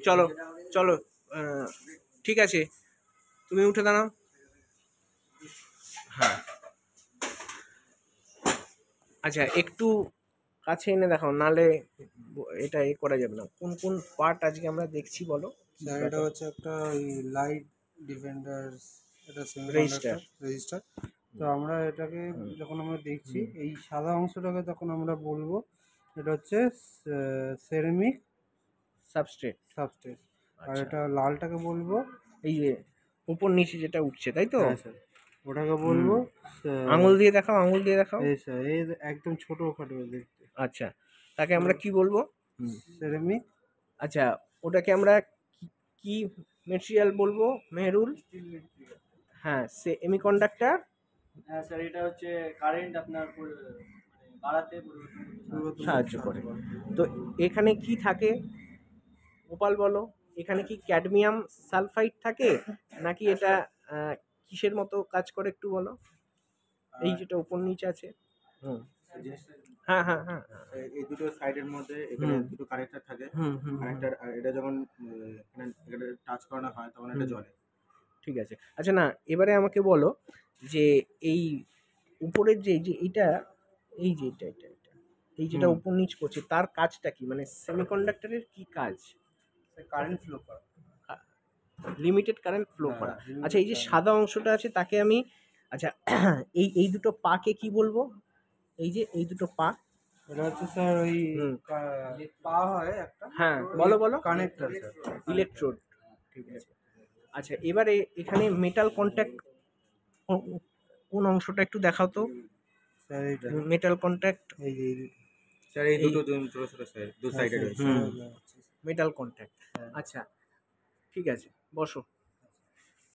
চলো চলো, ঠিক আছে, তুমি উঠে দাঁড়াও। হ্যাঁ, আচ্ছা একটু কাছে এনে দেখাও, নালে এটা করা যাবে না। কোন কোন পার্ট আজকে আমরা দেখছি বলো। স্যার এটা হচ্ছে একটা ওই লাইট ডিফেন্ডার, এটা রেজিস্টার। Semiconductor register. তো আমরা এটাকে যখন আমরা দেখছি এই সাদা অংশটাকে তখন আমরা বলবো এটা হচ্ছে সেরামিক সাবস্ট্রেট। সাবস্ট্রেট। আর আচ্ছা, এটা লালটাকে বলবো, এই যে উপর নিচে যেটা উঠছে তাই তো। হ্যাঁ স্যার, ওটাকে বলবো আঙুল দিয়ে দেখাও, আঙুল দিয়ে দেখাও। এই স্যার এই একদম ছোটো খাটো দেখতে, আচ্ছা, তাকে আমরা কি বলবো? সেরামিক। আচ্ছা, ওটাকে আমরা কি মেটেরিয়াল বলবো মেহরুল? হ্যাঁ, সেমিকন্ডাক্টর। হ্যাঁ স্যার, এটা হচ্ছে কারেন্ট আপনার বাড়াতে সাহায্য করে। তো এখানে কি থাকে গোপাল বলো, এখানে কি ক্যাডমিয়াম সালফাইড থাকে নাকি এটা কিসের মতো কাজ করে একটু বলো? এই যেটা উপর নিচে আছে। হ্যাঁ হ্যাঁ হ্যাঁ, এই দুটো সাইডের মধ্যে এখানে দুটো কানেক্টর থাকে। কানেক্টর, আর এটা যখন এখানে টাচ করানো হয় তখন এটা জ্বলে। ঠিক আছে। আচ্ছা না, এবারে আমাকে বলো যে এই উপরের যে এইটা, এই যে এটা এই যেটা উপর নিচ করছে তার কাজটা কি, মানে সেমিকন্ডাক্টরের কি কাজ? কারেন্ট ফ্লো করা, লিমিটেড কারেন্ট ফ্লো করা। আচ্ছা, এই যে সাদা অংশটা আছে তাকে আমি, আচ্ছা এই দুটো পাকে কি বলবো? এই যে এই দুটো পা, এটা হচ্ছে স্যার ওই পা হয় একটা, হ্যাঁ বলো বলো। Connector sir, electrode. ঠিক আছে। আচ্ছা, এবারে এখানে মেটাল কন্ট্যাক্ট কোন অংশটা একটু দেখাও তো। স্যার এইটা মেটাল কন্ট্যাক্ট, এই যে স্যার এই দুটো ছোট ছোট সাইড, দু সাইডে রয়েছে মেটাল কন্ট্যাক্ট। আচ্ছা ঠিক আছে, বসো।